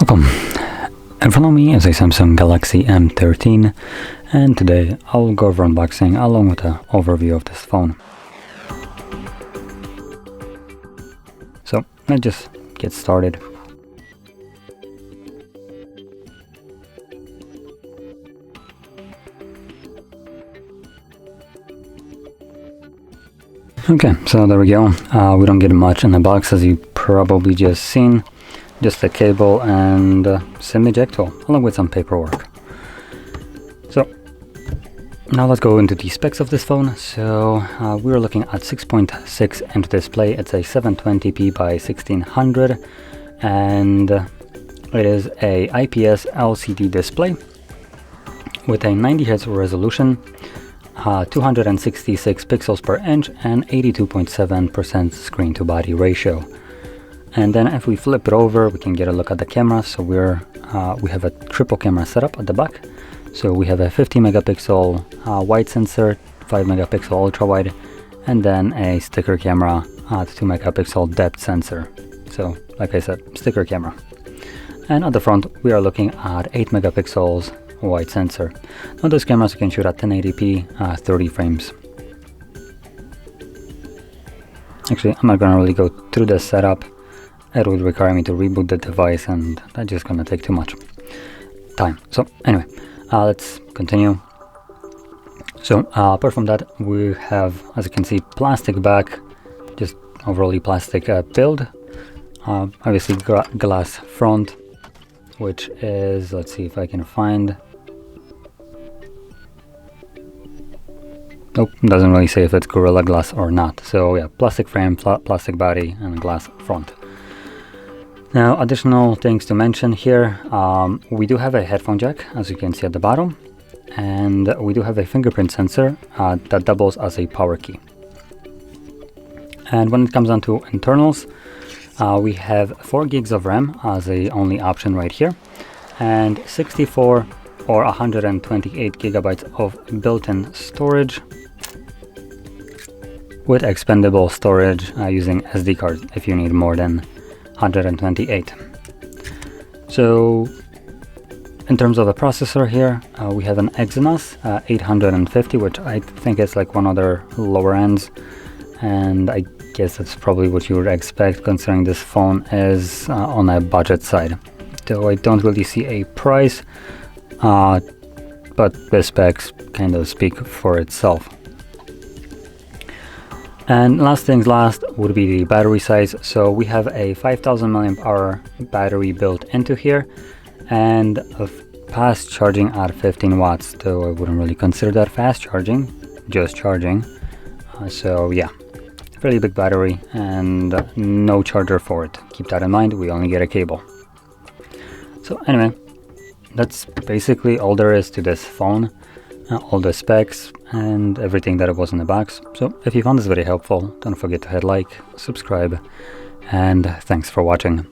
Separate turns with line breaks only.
Welcome. In front of me is a Samsung Galaxy M13, and today I'll go over unboxing along with an overview of this phone. So let's just get started. Okay, so there we go. We don't get much in the box, as you probably just seen. Just a cable and SIM eject tool, along with some paperwork. So now let's go into the specs of this phone. So we're looking at 6.6 inch display. It's a 720p by 1600, and it is a IPS LCD display with a 90Hz resolution, 266 pixels per inch, and 82.7% screen to body ratio. And then if we flip it over, we can get a look at the camera. So we have a triple camera setup at the back. So we have a 50 megapixel wide sensor, 5 megapixel ultra wide, and then a sticker camera at 2 megapixel depth sensor. So like I said, sticker camera. And at the front, we are looking at 8 megapixels wide sensor. Now those cameras can shoot at 1080p, 30 frames. Actually, I'm not gonna really go through the setup. It would require me to reboot the device, and that's just gonna take too much time. So anyway, let's continue. So apart from that, we have, as you can see, plastic back, just overly plastic build. Obviously glass front, which is, let's see if I can find. Nope, doesn't really say if it's Gorilla Glass or not. So yeah, plastic frame, plastic body, and glass front. Now, additional things to mention here, we do have a headphone jack, as you can see at the bottom, and we do have a fingerprint sensor that doubles as a power key. And when it comes down to internals, we have 4 gigs of RAM as a only option right here, and 64 or 128 gigabytes of built-in storage with expandable storage using SD cards if you need more than 128. So in terms of the processor here, we have an Exynos 850, which I think is like one of their lower ends, and I guess that's probably what you would expect considering this phone is on a budget side. Though I don't really see a price, but the specs kind of speak for itself. And last things last would be the battery size. So we have a 5000 mAh battery built into here, and a fast charging at 15 watts, though I wouldn't really consider that fast charging, just charging. So yeah, fairly big battery and no charger for it. Keep that in mind, we only get a cable. So anyway, that's basically all there is to this phone. All the specs and everything that was in the box. So if you found this video helpful, don't forget to hit like, subscribe, and thanks for watching.